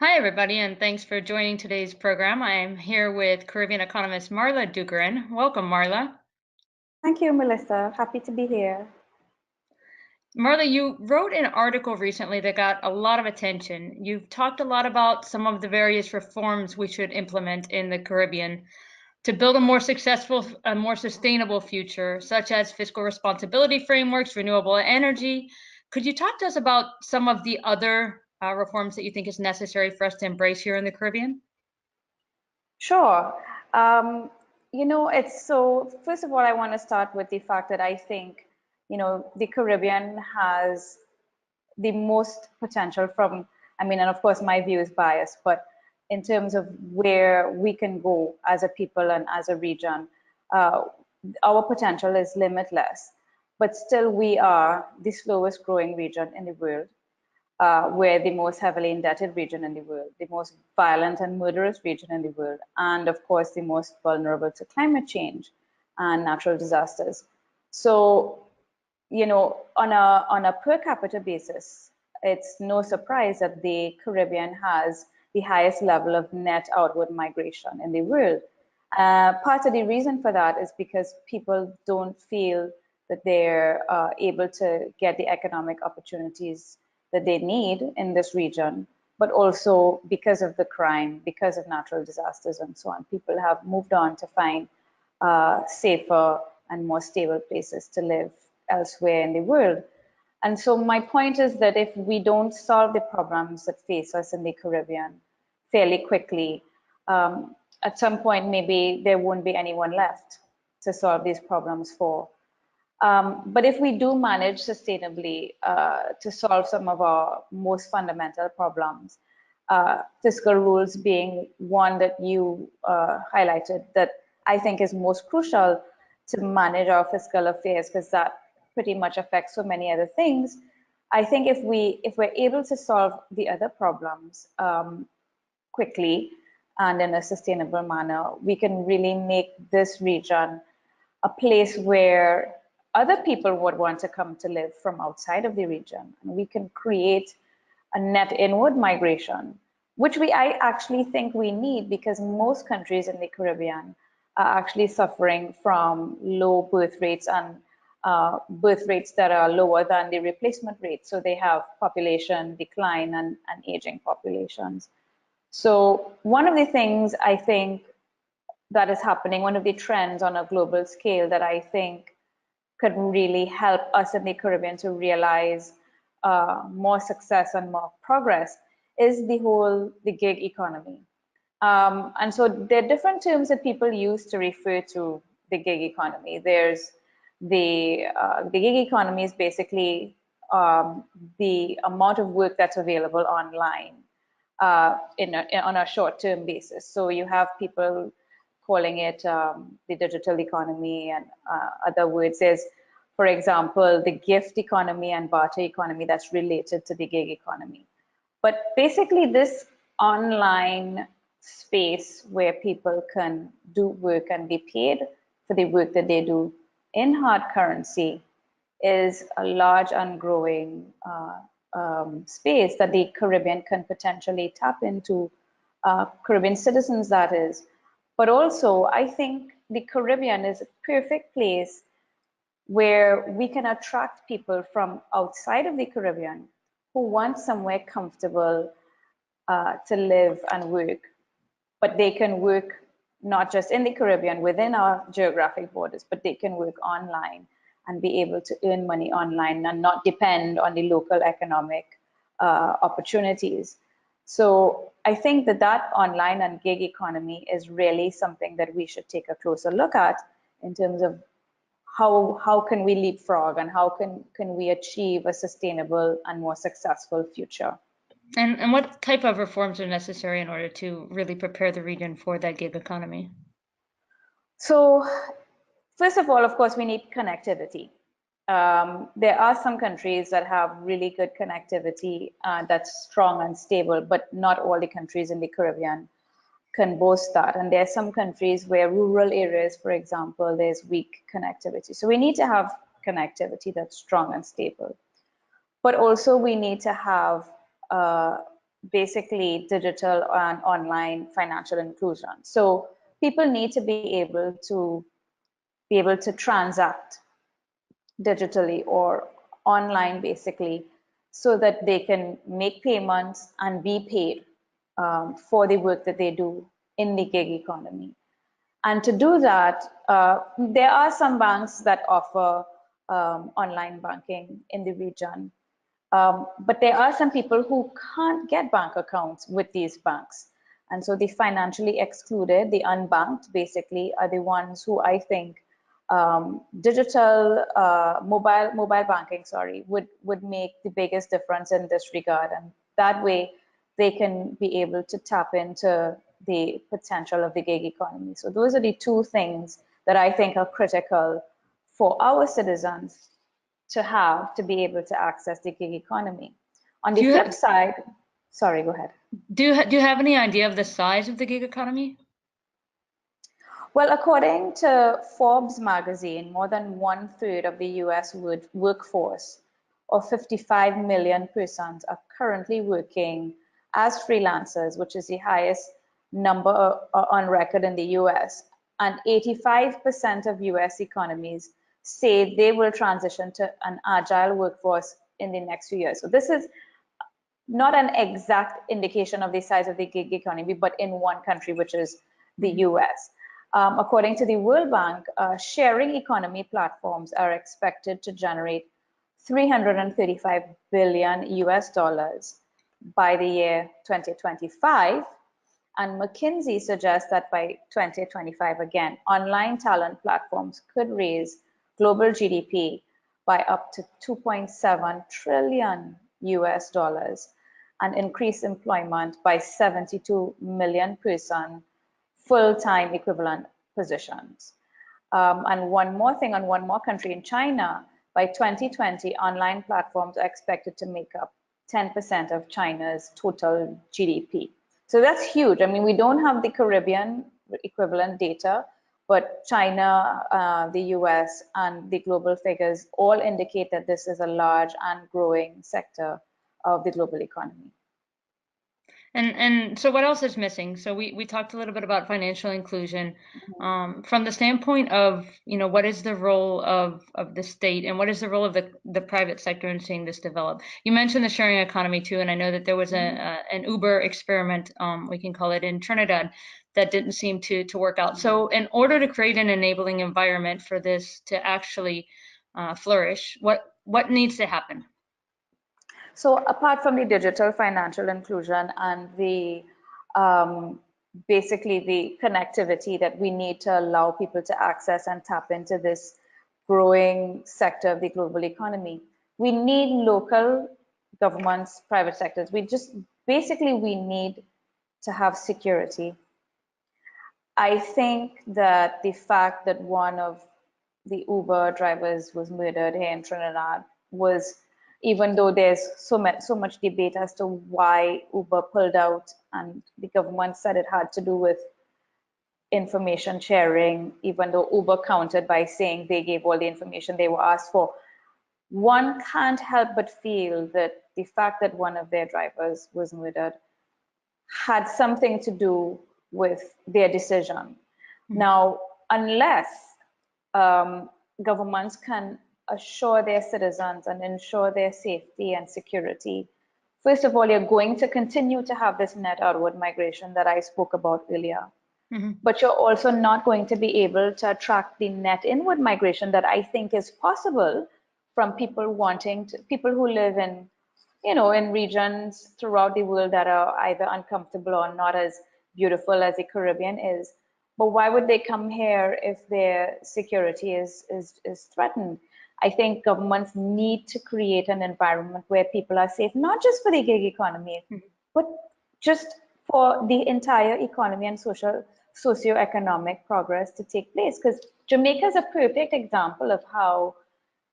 Hi, everybody, and thanks for joining today's program. I am here with Caribbean economist Marla Dukharan. Welcome, Marla. Thank you, Melissa. Happy to be here. Marla, you wrote an article recently that got a lot of attention. You've talked a lot about some of the various reforms we should implement in the Caribbean to build a more successful, a more sustainable future, such as fiscal responsibility frameworks, renewable energy. Could you talk to us about some of the other reforms that you think is necessary for us to embrace here in the Caribbean? Sure. Um, it's so, first of all, I want to start with the fact that I think, the Caribbean has the most potential from, and of course, my view is biased, but in terms of where we can go as a people and as a region, uh, our potential is limitless. But still, we are the slowest growing region in the world. We're the most heavily indebted region in the world, the most violent and murderous region in the world, and of course, the most vulnerable to climate change and natural disasters. So, on a per capita basis, it's no surprise that the Caribbean has the highest level of net outward migration in the world. Part of the reason for that is because people don't feel that they're able to get the economic opportunities that they need in this region, but also because of the crime, because of natural disasters and so on. People have moved on to find safer and more stable places to live elsewhere in the world. And so my point is that if we don't solve the problems that face us in the Caribbean fairly quickly, at some point maybe there won't be anyone left to solve these problems for. But if we do manage sustainably to solve some of our most fundamental problems, fiscal rules being one that you highlighted that I think is most crucial to manage our fiscal affairs, because that pretty much affects so many other things. I think if we're able to solve the other problems quickly and in a sustainable manner, we can really make this region a place where other people would want to come to live from outside of the region. And we can create a net inward migration, which I actually think we need, because most countries in the Caribbean are actually suffering from low birth rates and birth rates that are lower than the replacement rate. So they have population decline and aging populations. So one of the things I think that is happening, one of the trends on a global scale that I think could really help us in the Caribbean to realize more success and more progress, is the gig economy. And so there are different terms that people use to refer to the gig economy. There's the gig economy is basically the amount of work that's available online on a short-term basis. So you have people calling it the digital economy and other words. There's, for example, the gift economy and barter economy that's related to the gig economy. But basically, this online space where people can do work and be paid for the work that they do in hard currency is a large and growing space that the Caribbean can potentially tap into, Caribbean citizens, that is. But also, I think the Caribbean is a perfect place where we can attract people from outside of the Caribbean who want somewhere comfortable to live and work, but they can work not just in the Caribbean within our geographic borders, but they can work online and be able to earn money online and not depend on the local economic opportunities. So I think that online and gig economy is really something that we should take a closer look at in terms of how can we leapfrog and how can we achieve a sustainable and more successful future. And what type of reforms are necessary in order to really prepare the region for that gig economy? So first of all, of course, we need connectivity. There are some countries that have really good connectivity that's strong and stable, but not all the countries in the Caribbean can boast that. And there are some countries where rural areas, for example, there's weak connectivity. So we need to have connectivity that's strong and stable. But also we need to have basically digital and online financial inclusion. So people need to be able to transact digitally or online basically, so that they can make payments and be paid for the work that they do in the gig economy. And to do that, there are some banks that offer online banking in the region. But there are some people who can't get bank accounts with these banks. And so the financially excluded, the unbanked, basically, are the ones who I think digital mobile banking, sorry, would make the biggest difference in this regard. And that way, they can be able to tap into the potential of the gig economy. So those are the two things that I think are critical for our citizens to have to be able to access the gig economy. On the Do flip you side, sorry, go ahead. do you have any idea of the size of the gig economy? Well, according to Forbes magazine, more than 1/3 of the US workforce, or 55 million persons, are currently working as freelancers, which is the highest number on record in the US. And 85% of US economies say they will transition to an agile workforce in the next few years. So this is not an exact indication of the size of the gig economy, but in one country, which is the US. According to the World Bank, sharing economy platforms are expected to generate 335 billion US dollars by the year 2025. And McKinsey suggests that by 2025, again, online talent platforms could raise global GDP by up to 2.7 trillion US dollars and increase employment by 72 million person full-time equivalent positions. And one more thing on one more country, in China, by 2020, online platforms are expected to make up 10% of China's total GDP. So that's huge. I mean, we don't have the Caribbean equivalent data, but China, the US, and the global figures all indicate that this is a large and growing sector of the global economy. And so what else is missing? So we talked a little bit about financial inclusion from the standpoint of, what is the role of the state and what is the role of the private sector in seeing this develop? You mentioned the sharing economy too, and I know that there was an Uber experiment, we can call it, in Trinidad that didn't seem to work out. So in order to create an enabling environment for this to actually flourish, what needs to happen? So apart from the digital financial inclusion and the basically the connectivity that we need to allow people to access and tap into this growing sector of the global economy, we need local governments, private sectors. We need to have security. I think that the fact that one of the Uber drivers was murdered here in Trinidad was, even though there's so much debate as to why Uber pulled out, and the government said it had to do with information sharing, even though Uber countered by saying they gave all the information they were asked for. One can't help but feel that the fact that one of their drivers was murdered had something to do with their decision. Now, unless governments can assure their citizens and ensure their safety and security, first of all, you're going to continue to have this net outward migration that I spoke about earlier. But you're also not going to be able to attract the net inward migration that I think is possible from people who live in, in regions throughout the world that are either uncomfortable or not as beautiful as the Caribbean is. But why would they come here if their security is threatened? I think governments need to create an environment where people are safe, not just for the gig economy, but just for the entire economy and socio-economic progress to take place. Because Jamaica is a perfect example of how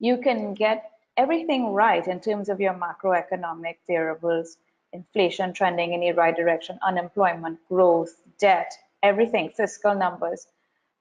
you can get everything right in terms of your macroeconomic variables, inflation trending in the right direction, unemployment, growth, debt, everything, fiscal numbers.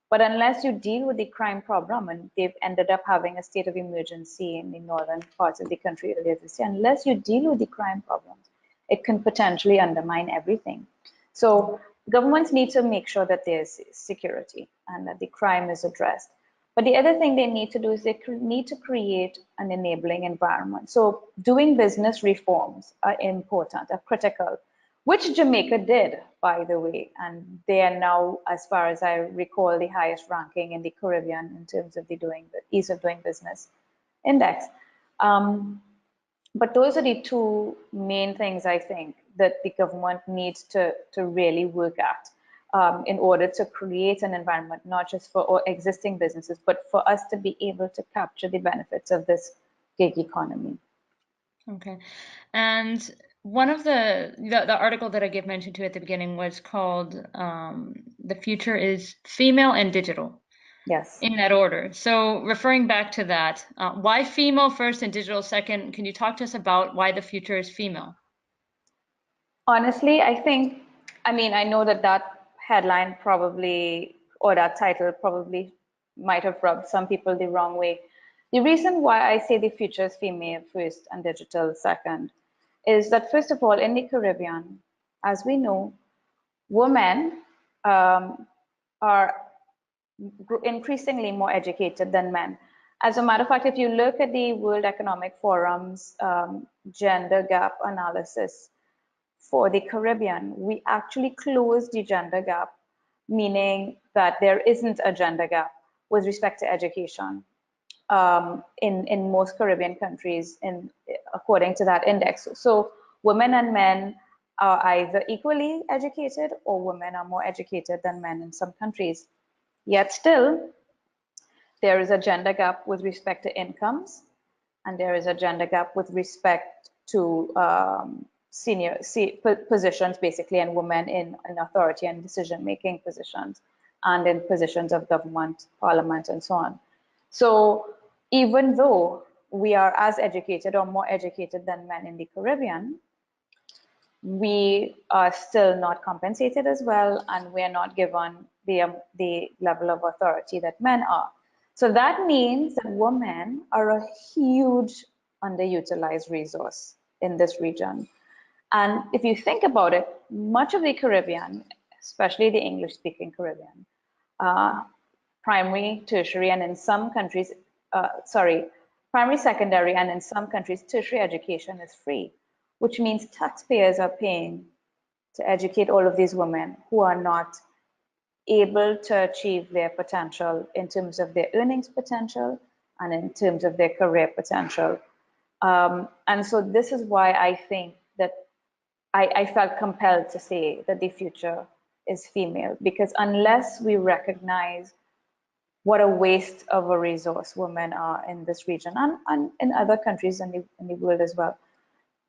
But unless you deal with the crime problem, and they've ended up having a state of emergency in the northern parts of the country earlier this year, unless you deal with the crime problems, it can potentially undermine everything. So governments need to make sure that there's security and that the crime is addressed. But the other thing they need to do is they need to create an enabling environment. So doing business reforms are important, are critical, which Jamaica did, by the way. And they are now, as far as I recall, the highest ranking in the Caribbean in terms of the ease of doing business index. But those are the two main things I think that the government needs to really work at in order to create an environment, not just for our existing businesses, but for us to be able to capture the benefits of this gig economy. Okay. And one of the article that I gave mention to at the beginning was called The Future is Female and Digital. Yes. In that order. So referring back to that, why female first and digital second? Can you talk to us about why the future is female? Honestly, I know that headline probably, or that title probably might have rubbed some people the wrong way. The reason why I say the future is female first and digital second is that, first of all, in the Caribbean, as we know, women are increasingly more educated than men. As a matter of fact, if you look at the World Economic Forum's gender gap analysis for the Caribbean, we actually closed the gender gap, meaning that there isn't a gender gap with respect to education in most Caribbean countries, according to that index. So women and men are either equally educated or women are more educated than men in some countries. Yet still, there is a gender gap with respect to incomes, and there is a gender gap with respect to senior positions, basically, and women in authority and decision-making positions, and in positions of government, parliament, and so on. So even though we are as educated or more educated than men in the Caribbean, we are still not compensated as well, and we are not given the level of authority that men are. So that means that women are a huge underutilized resource in this region. And if you think about it, much of the Caribbean, especially the English-speaking Caribbean, primary, tertiary, and in some countries, primary, secondary, and in some countries, tertiary education is free, which means taxpayers are paying to educate all of these women who are not able to achieve their potential in terms of their earnings potential and in terms of their career potential. And so this is why I think that I felt compelled to say that the future is female, because unless we recognize what a waste of a resource women are in this region and in other countries in the world as well,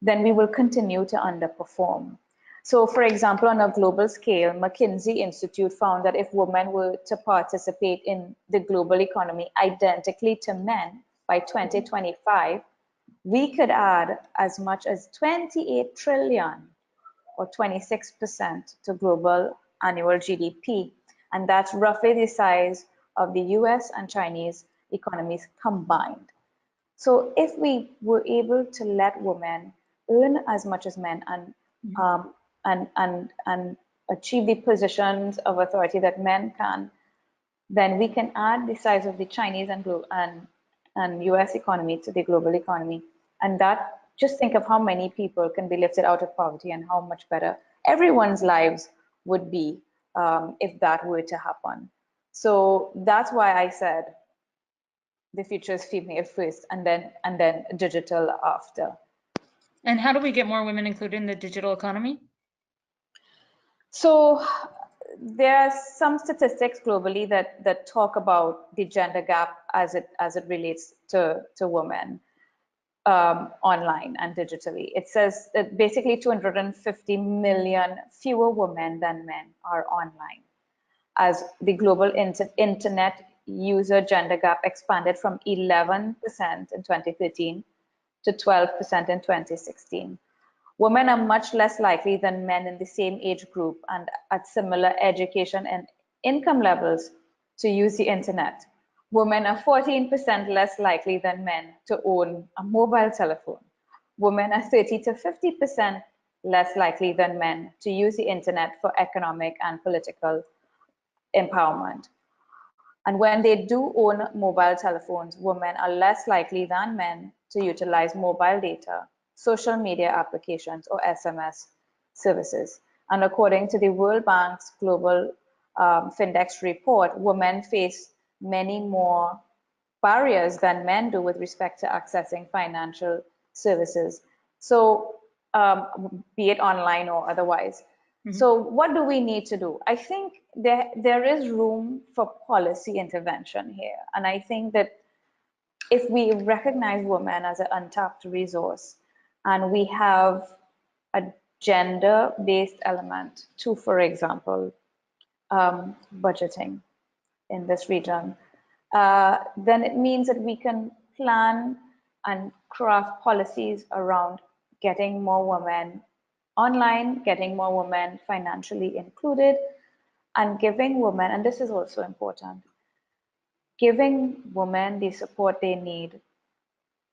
then we will continue to underperform. So, for example, on a global scale, McKinsey Institute found that if women were to participate in the global economy identically to men by 2025, we could add as much as 28 trillion or 26% to global annual GDP. And that's roughly the size of the US and Chinese economies combined. So if we were able to let women earn as much as men and achieve the positions of authority that men can, then we can add the size of the Chinese and US economy to the global economy. And that, just think of how many people can be lifted out of poverty and how much better everyone's lives would be if that were to happen. So that's why I said the future is female first and then digital after. And how do we get more women included in the digital economy? So there are some statistics globally that talk about the gender gap as it relates to women online and digitally. It says that basically 250 million fewer women than men are online, as the global internet user gender gap expanded from 11% in 2013 to 12% in 2016. Women are much less likely than men in the same age group and at similar education and income levels to use the internet. Women are 14% less likely than men to own a mobile telephone. Women are 30 to 50% less likely than men to use the internet for economic and political empowerment. And when they do own mobile telephones, women are less likely than men to utilize mobile data, social media applications, or SMS services. And according to the World Bank's Global Findex report, women face many more barriers than men do with respect to accessing financial services. So, be it online or otherwise. So what do we need to do? I think there is room for policy intervention here. And I think that if we recognize women as an untapped resource and we have a gender-based element to, for example, budgeting in this region, then it means that we can plan and craft policies around getting more women online, getting more women financially included, and giving women, and this is also important, giving women the support they need,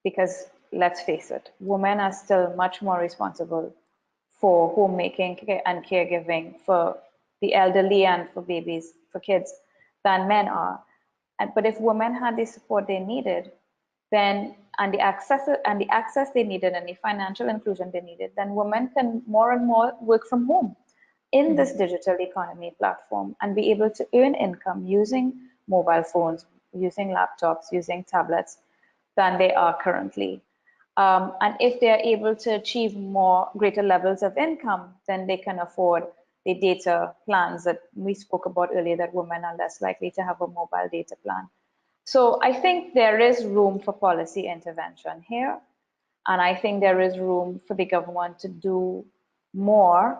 because let's face it, women are still much more responsible for homemaking and caregiving for the elderly and for babies, for kids, than men are. But if women had the support they needed, then and the access they needed and the financial inclusion they needed, then women can more and more work from home in this digital economy platform and be able to earn income using mobile phones, using laptops, using tablets than they are currently. And if they're able to achieve greater levels of income, then they can afford the data plans that we spoke about earlier, that women are less likely to have a mobile data plan. So I think there is room for policy intervention here. And I think there is room for the government to do more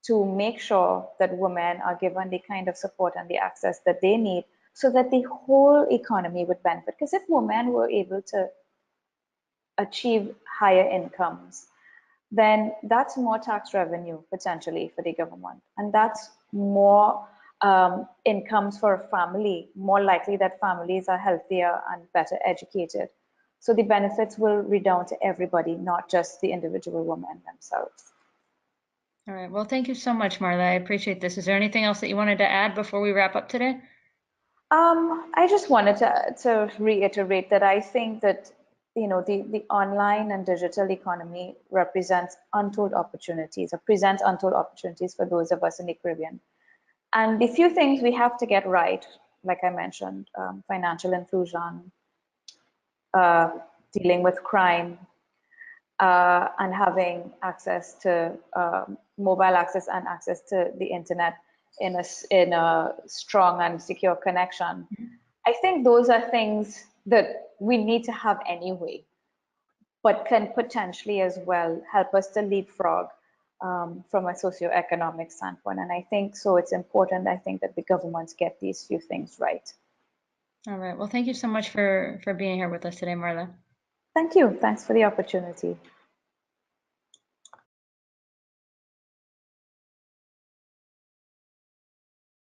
to make sure that women are given the kind of support and the access that they need so that the whole economy would benefit. Because if women were able to achieve higher incomes, then that's more tax revenue potentially for the government. And that's more incomes for a family, more likely that families are healthier and better educated. So the benefits will redound to everybody, not just the individual women themselves. All right. Well, thank you so much, Marla. I appreciate this. Is there anything else that you wanted to add before we wrap up today? I just wanted to reiterate that I think that the online and digital economy represents untold opportunities, or presents untold opportunities for those of us in the Caribbean. And the few things we have to get right, like I mentioned, financial inclusion, dealing with crime, and having access to mobile access and access to the internet in a strong and secure connection. I think those are things that we need to have anyway, but can potentially as well help us to leapfrog from a socioeconomic standpoint. And I think so it's important, I think, that the governments get these few things right. All right. Well, thank you so much for being here with us today, Marla. Thank you. Thanks for the opportunity.